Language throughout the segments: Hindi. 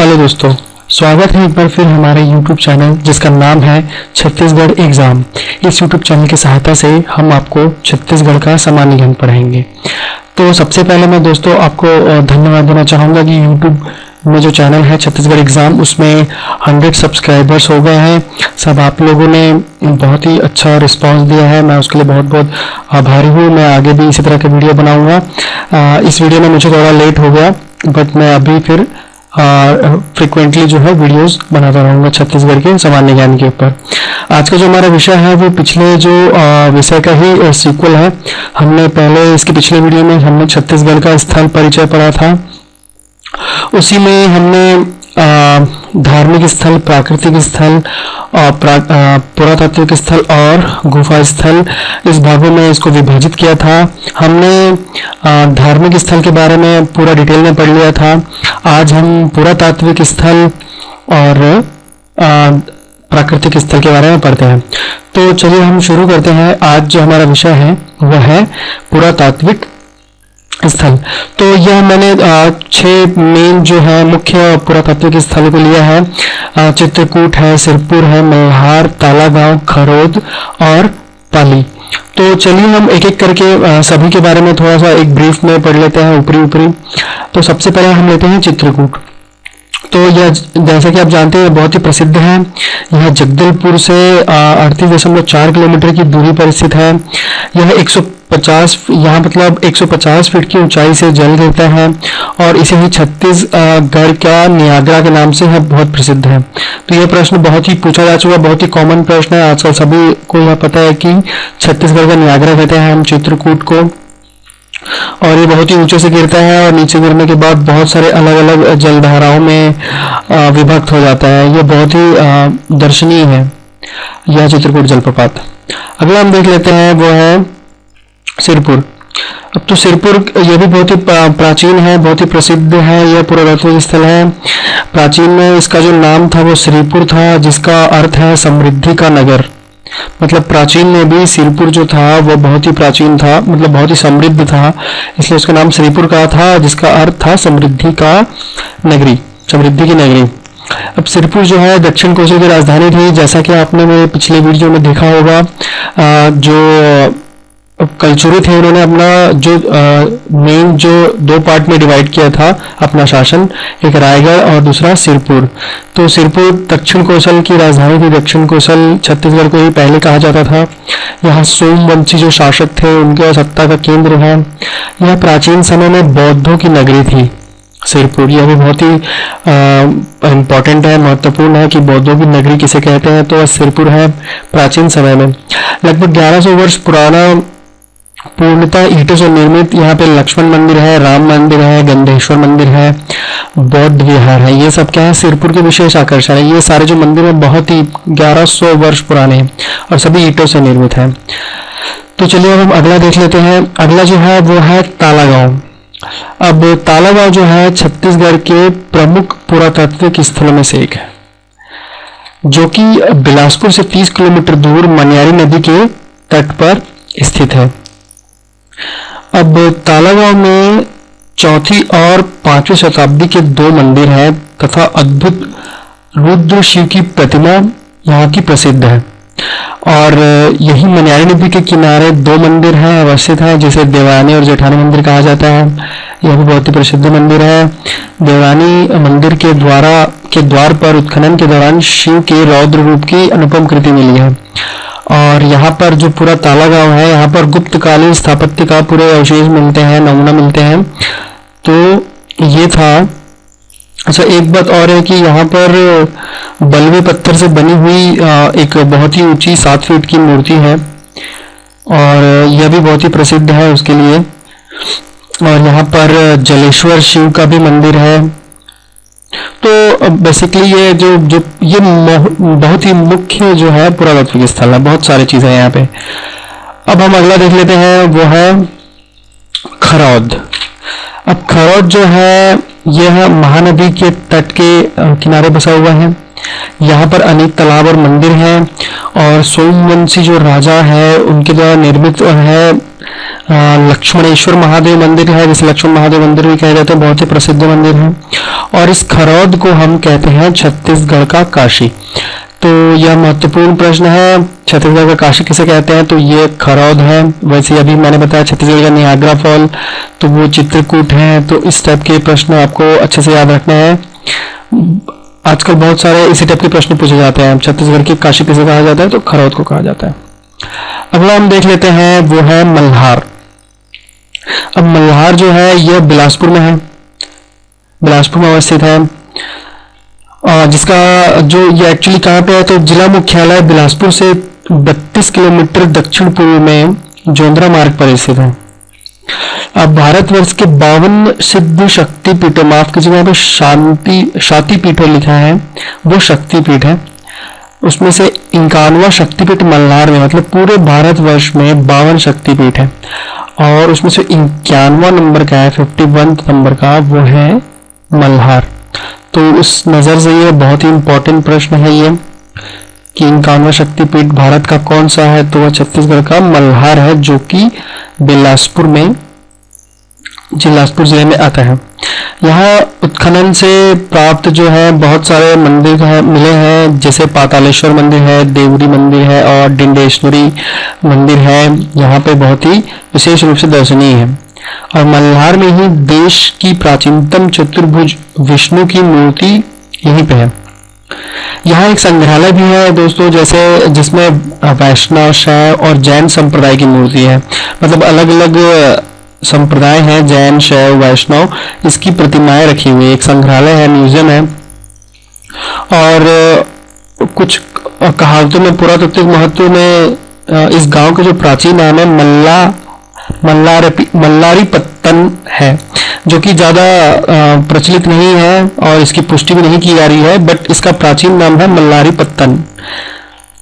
हेलो दोस्तों, स्वागत है एक बार फिर हमारे YouTube चैनल जिसका नाम है छत्तीसगढ़ एग्जाम। इस YouTube चैनल की सहायता से हम आपको छत्तीसगढ़ का सामान्य ज्ञान पढ़ाएंगे। तो सबसे पहले मैं दोस्तों आपको धन्यवाद देना चाहूँगा कि YouTube में जो चैनल है छत्तीसगढ़ एग्जाम, उसमें 100 सब्सक्राइबर्स हो गए हैं। सब आप लोगों ने बहुत ही अच्छा रिस्पांस दिया है, मैं उसके लिए बहुत बहुत आभारी हूँ। मैं आगे भी इसी तरह के वीडियो बनाऊँगा। इस वीडियो में मुझे थोड़ा लेट हो गया, बट मैं अभी फिर फ्रिक्वेंटली जो है वीडियोस बनाता रहूँगा छत्तीसगढ़ के सामान्य ज्ञान के ऊपर। आज का जो हमारा विषय है वो पिछले जो विषय का ही सीक्वल है। हमने पहले इसके पिछले वीडियो में हमने छत्तीसगढ़ का स्थल परिचय पढ़ा था। उसी में हमने धार्मिक स्थल, प्राकृतिक स्थल, पुरातात्विक स्थल और गुफा स्थल, इस भागों में इसको विभाजित किया था। हमने धार्मिक स्थल के बारे में पूरा डिटेल में पढ़ लिया था। आज हम पुरातात्विक स्थल और प्राकृतिक स्थल के बारे में पढ़ते हैं। तो चलिए हम शुरू करते हैं। आज जो हमारा विषय है वह है पुरातात्विक स्थल। तो यह मैंने 6 मेन जो है मुख्य पुरातात्विक स्थल को लिया है। चित्रकूट है, सिरपुर है, मल्हार, तालागांव, खरोद और पाली। तो चलिए हम एक एक करके सभी के बारे में थोड़ा सा एक ब्रीफ में पढ़ लेते हैं ऊपरी। तो सबसे पहले हम लेते हैं चित्रकूट। तो यह जैसा कि आप जानते हैं बहुत ही प्रसिद्ध है। यह जगदलपुर से 38.4 किलोमीटर की दूरी पर स्थित है। यह 150 फीट की ऊंचाई से जल गिरता है और इसे ही छत्तीसगढ़ का नियाग्रा के नाम से यह बहुत प्रसिद्ध है। तो यह प्रश्न बहुत ही पूछा जा चुका, बहुत ही कॉमन प्रश्न है। आजकल सभी को यह पता है कि छत्तीसगढ़ का नियाग्रा कहते हैं हम चित्रकूट को, और ये बहुत ही ऊंचे से गिरता है और नीचे गिरने के बाद बहुत सारे अलग अलग जलधाराओं में विभक्त हो जाता है। ये बहुत ही दर्शनीय है यह चित्रकूट जलप्रपात। अगला हम देख लेते हैं वो है सिरपुर। अब तो सिरपुर यह भी बहुत ही प्राचीन है, बहुत ही प्रसिद्ध है। यह पुरातात्विक स्थल है। प्राचीन में इसका जो नाम था वो श्रीपुर था, जिसका अर्थ है समृद्धि का नगर। मतलब प्राचीन में भी सिरपुर जो था वो बहुत ही प्राचीन था, मतलब बहुत ही समृद्ध था, इसलिए उसका नाम श्रीपुर का था, जिसका अर्थ था समृद्धि का नगरी, समृद्धि की नगरी। अब सिरपुर जो है दक्षिण कोसल की राजधानी थी, जैसा कि आपने मेरे पिछले वीडियो में देखा होगा। जो कलचुरी थे उन्होंने अपना जो मेन जो 2 पार्ट में डिवाइड किया था अपना शासन, एक रायगढ़ और दूसरा सिरपुर। तो सिरपुर दक्षिण कोसल की राजधानी थी। दक्षिण कोसल छत्तीसगढ़ को ही पहले कहा जाता था। यहाँ सोमवंशी जो शासक थे उनके सत्ता का केंद्र है। यह प्राचीन समय में बौद्धों की नगरी थी सिरपुर। यह भी बहुत ही इम्पोर्टेंट है, महत्वपूर्ण है कि बौद्धों की नगरी किसे कहते हैं। तो सिरपुर है प्राचीन समय में लगभग 1100 वर्ष पुराना, पूर्णतः ईंटों से निर्मित। यहाँ पे लक्ष्मण मंदिर है, राम मंदिर है, गंधेश्वर मंदिर है, बौद्ध विहार है। ये सब क्या है, सिरपुर के विशेष आकर्षण है। ये सारे जो मंदिर हैं बहुत ही 1100 वर्ष पुराने हैं और सभी ईंटों से निर्मित है। तो चलिए अब हम अगला देख लेते हैं। अगला जो है वो है तालागांव। अब तालागांव जो है छत्तीसगढ़ के प्रमुख पुरातात्विक स्थलों में से एक है, जो कि बिलासपुर से 30 किलोमीटर दूर मनियारी नदी के तट पर स्थित है। अब तालागांव में 4वीं और 5वीं शताब्दी के 2 मंदिर हैं तथा अद्भुत रुद्र शिव की प्रतिमा यहाँ की प्रसिद्ध है। और यही मनियारी नदी के किनारे 2 मंदिर हैं अवस्थित हैं, जिसे देवरानी और जेठानी मंदिर कहा जाता है। यह भी बहुत ही प्रसिद्ध मंदिर है। देवरानी मंदिर के द्वार पर उत्खनन के दौरान शिव के रौद्र रूप की अनुपम कृति मिली है। और यहाँ पर जो पूरा तालागांव है, यहाँ पर गुप्तकालीन स्थापत्य का पूरे अवशेष मिलते हैं, नमूना मिलते हैं। तो ये था। अच्छा, एक बात और है कि यहाँ पर बलुए पत्थर से बनी हुई एक बहुत ही ऊंची 7 फीट की मूर्ति है और यह भी बहुत ही प्रसिद्ध है उसके लिए। और यहाँ पर जलेश्वर शिव का भी मंदिर है। तो बेसिकली ये जो ये बहुत ही मुख्य जो है पुरातात्विक स्थल है, बहुत सारी चीजें हैं यहाँ पे। अब हम अगला देख लेते हैं, वो है खरौद। अब खरौद जो है यह महानदी के तट के किनारे बसा हुआ है। यहाँ पर अनेक तालाब और मंदिर हैं और सोमवंशी जो राजा है उनके द्वारा निर्मित है लक्ष्मणेश्वर महादेव मंदिर है, जिसे लक्ष्मण महादेव मंदिर भी कहे जाते हैं, बहुत ही प्रसिद्ध मंदिर है। और इस खरौद को हम कहते हैं छत्तीसगढ़ का काशी। तो यह महत्वपूर्ण प्रश्न है, छत्तीसगढ़ का काशी किसे कहते हैं, तो ये खरौद है। वैसे अभी मैंने बताया छत्तीसगढ़ का नियाग्रा फॉल, तो वो चित्रकूट है। तो इस टाइप के प्रश्न आपको अच्छे से याद रखना है। आजकल बहुत सारे इसी टाइप के प्रश्न पूछे जाते हैं। छत्तीसगढ़ की काशी किसे कहा जाता है, तो खरौद को कहा जाता है। अगला हम देख लेते हैं, वो है मल्हार। अब मल्हार जो है यह बिलासपुर में है, बिलासपुर में अवस्थित है। जिसका जो ये एक्चुअली कहाँ पे है, तो जिला मुख्यालय बिलासपुर से 32 किलोमीटर दक्षिण पूर्व में जोंधरा मार्ग पर स्थित है। अब भारतवर्ष के 52 सिद्ध शक्ति पीठों, माफ कीजिएगा यहाँ पे शांति पीठों लिखा है, वो शक्तिपीठ है। उसमें से 51वां शक्तिपीठ मल्हार में, मतलब पूरे भारतवर्ष में 52 शक्तिपीठ है और उसमें से 51वां नंबर का है, 51 नंबर का, वो है मल्हार। तो उस नजर से ये बहुत ही इंपॉर्टेंट प्रश्न है ये कि 51वां शक्तिपीठ भारत का कौन सा है, तो वह छत्तीसगढ़ का मल्हार है, जो कि बिलासपुर जिले में आता है। यहाँ उत्खनन से प्राप्त जो है बहुत सारे मंदिर मिले हैं, जैसे पातालेश्वर मंदिर है, देवरी मंदिर है और डिंडेश्वरी मंदिर है। यहाँ पे बहुत ही विशेष रूप से दर्शनीय है। और मल्हार में ही देश की प्राचीनतम चतुर्भुज विष्णु की मूर्ति यहीं पे है। यहाँ एक संग्रहालय भी है दोस्तों, जैसे जिसमें वैष्णव, शैव और जैन संप्रदाय की मूर्ति है। मतलब अलग अलग संप्रदाय हैं, जैन, शैव, वैष्णव, इसकी प्रतिमाएं रखी हुई है। एक संग्रहालय है, म्यूजियम है। और कुछ कहावतों में पुरातात्विक महत्व में इस गांव के जो प्राचीन नाम है मल्लारी पत्तन है, जो कि ज्यादा प्रचलित नहीं है और इसकी पुष्टि भी नहीं की जा रही है, बट इसका प्राचीन नाम है मल्लारी पत्तन।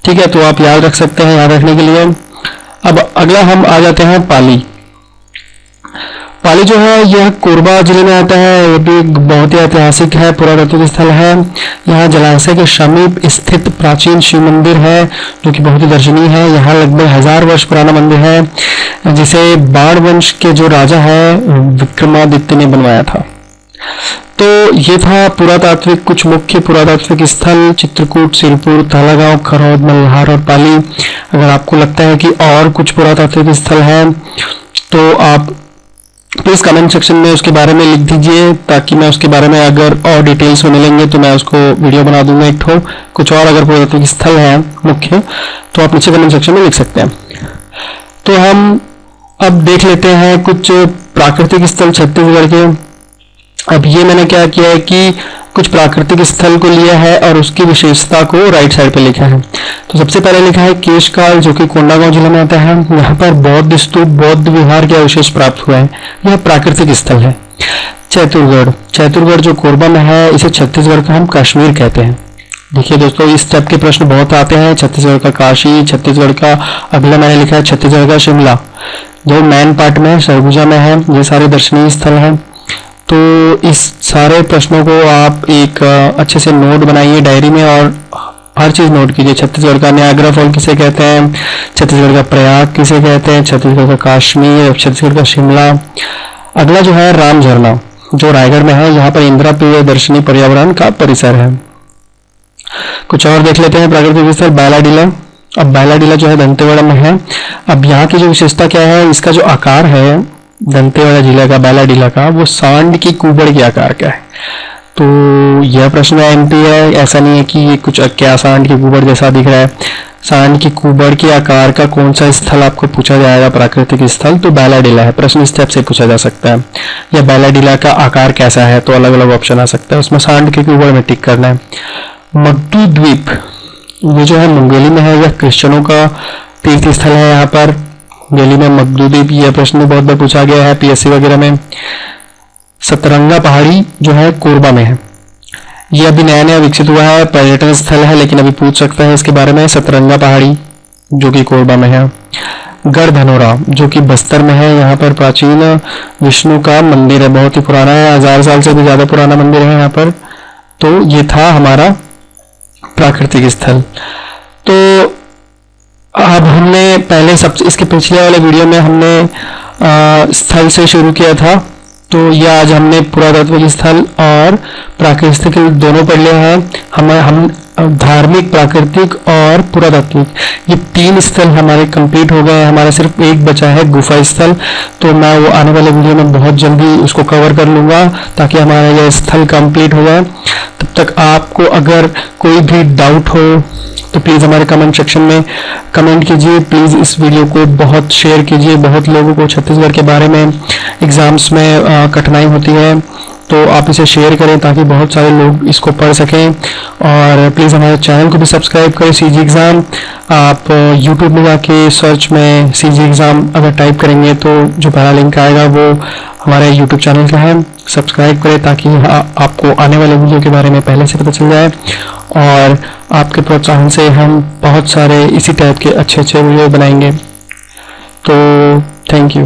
ठीक है, तो आप याद रख सकते हैं, याद रखने के लिए। अब अगला हम आ जाते हैं पाली। पाली जो है यह कोरबा जिले में आता है। यह भी बहुत ही ऐतिहासिक है, पुरातात्विक स्थल है। यहाँ जलाशय के समीप स्थित प्राचीन शिव मंदिर है, जो कि बहुत ही दर्शनीय है। यहाँ लगभग 1000 वर्ष पुराना मंदिर है, जिसे बाण वंश के जो राजा है विक्रमादित्य ने बनवाया था। तो ये था पुरातात्विक, कुछ मुख्य पुरातात्विक स्थल: चित्रकूट, सिरपुर, तालागांव, खरौद, मल्हार और पाली। अगर आपको लगता है कि और कुछ पुरातात्विक स्थल हैं, तो आप प्लीज कमेंट सेक्शन में उसके बारे में लिख दीजिए, ताकि मैं उसके बारे में अगर और डिटेल्स में मिलेंगे तो मैं उसको वीडियो बना दूंगा एक ठो। कुछ और अगर पुरातात्विक स्थल है मुख्य, तो आप नीचे कमेंट सेक्शन में लिख सकते हैं। तो हम अब देख लेते हैं कुछ प्राकृतिक स्थल छत्तीसगढ़ के। अब ये मैंने क्या किया है कि कुछ प्राकृतिक स्थल को लिया है और उसकी विशेषता को राइट साइड पे लिखा है। तो सबसे पहले लिखा है केशकाल, जो कि कोंडागांव जिले में आता है। यहाँ पर बौद्ध स्तूप, बौद्ध विहार के अवशेष प्राप्त हुए हैं। यह प्राकृतिक स्थल है। चैतुरगढ़ जो कोरबा में है, इसे छत्तीसगढ़ का हम कश्मीर कहते हैं। देखिए दोस्तों, इस टाइप के प्रश्न बहुत आते हैं। छत्तीसगढ़ का काशी, छत्तीसगढ़ का अगला मैंने लिखा है छत्तीसगढ़ का शिमला, जो मैन पार्ट में है, सरगुजा में है। ये सारे दर्शनीय स्थल हैं। तो इस सारे प्रश्नों को आप एक अच्छे से नोट बनाइए डायरी में और हर चीज नोट कीजिए। छत्तीसगढ़ का नियाग्रा फॉल किसे कहते हैं, छत्तीसगढ़ का प्रयाग किसे कहते हैं, छत्तीसगढ़ का कश्मीर, छत्तीसगढ़ का शिमला। अगला जो है राम झरना, जो रायगढ़ में है। यहाँ पर इंदिरा प्रियदर्शनी पर्यावरण का परिसर है। कुछ और देख लेते हैं प्राकृतिक स्थल। बैलाडीला। अब बैलाडीला जो है दंतेवाड़ा में है। अब यहाँ की जो विशेषता क्या है, इसका जो आकार है दंतेवाड़ा जिले का, बैलाडीला का, वो सांड की कुबड़ के आकार का है। तो यह प्रश्न एमपी है, ऐसा नहीं है कि ये कुछ क्या सांड की कुबड़ जैसा दिख रहा है। सांड की कुबड़ के आकार का कौन सा स्थल आपको पूछा जाएगा प्राकृतिक स्थल, तो बैलाडीला है। प्रश्न इस टाइप से पूछा जा सकता है, या बैलाडीला का आकार कैसा है, तो अलग अलग ऑप्शन आ सकता है, उसमें सांड की कुबड़ में टिक करना है। मगदू द्वीप, ये जो है मुंगेली में है। यह क्रिश्चियनों का तीर्थ स्थल है। यहाँ पर दिल्ली में मगदू द्वीप, यह प्रश्न बहुत बार पूछा गया है पीएससी वगैरह में। सतरंगा पहाड़ी जो है कोरबा में है। ये अभी नया नया विकसित हुआ है, पर्यटन स्थल है, लेकिन अभी पूछ सकता है इसके बारे में। सतरंगा पहाड़ी जो कि कोरबा में है। गढ़धनोरा जो कि बस्तर में है। यहाँ पर प्राचीन विष्णु का मंदिर है, बहुत ही पुराना है, 1000 साल से भी ज्यादा पुराना मंदिर है यहाँ पर। तो ये था हमारा प्राकृतिक स्थल। तो अब हमने पहले सब इसके पिछले वाले वीडियो में हमने स्थल से शुरू किया था, तो ये आज हमने पुरातत्व स्थल और प्राकृतिक दोनों पढ़ लिया है। हम धार्मिक, प्राकृतिक और पुरातात्विक, ये 3 स्थल हमारे कंप्लीट हो गए हैं। हमारा सिर्फ एक बचा है गुफा स्थल, तो मैं वो आने वाले वीडियो में बहुत जल्दी उसको कवर कर लूँगा ताकि हमारा ये स्थल कंप्लीट हो जाए। तब तक आपको अगर कोई भी डाउट हो तो प्लीज़ हमारे कमेंट सेक्शन में कमेंट कीजिए। प्लीज़ इस वीडियो को बहुत शेयर कीजिए। बहुत लोगों को छत्तीसगढ़ के बारे में एग्ज़ाम्स में कठिनाई होती है, तो आप इसे शेयर करें ताकि बहुत सारे लोग इसको पढ़ सकें। और प्लीज़ हमारे चैनल को भी सब्सक्राइब करें। सीजी एग्ज़ाम आप यूट्यूब में जाके सर्च में सीजी एग्ज़ाम अगर टाइप करेंगे तो जो पहला लिंक आएगा वो हमारे यूट्यूब चैनल का है। सब्सक्राइब करें ताकि आपको आने वाले वीडियो के बारे में पहले से पता चल जाए, और आपके प्रोत्साहन से हम बहुत सारे इसी टाइप के अच्छे वीडियो बनाएंगे। तो थैंक यू।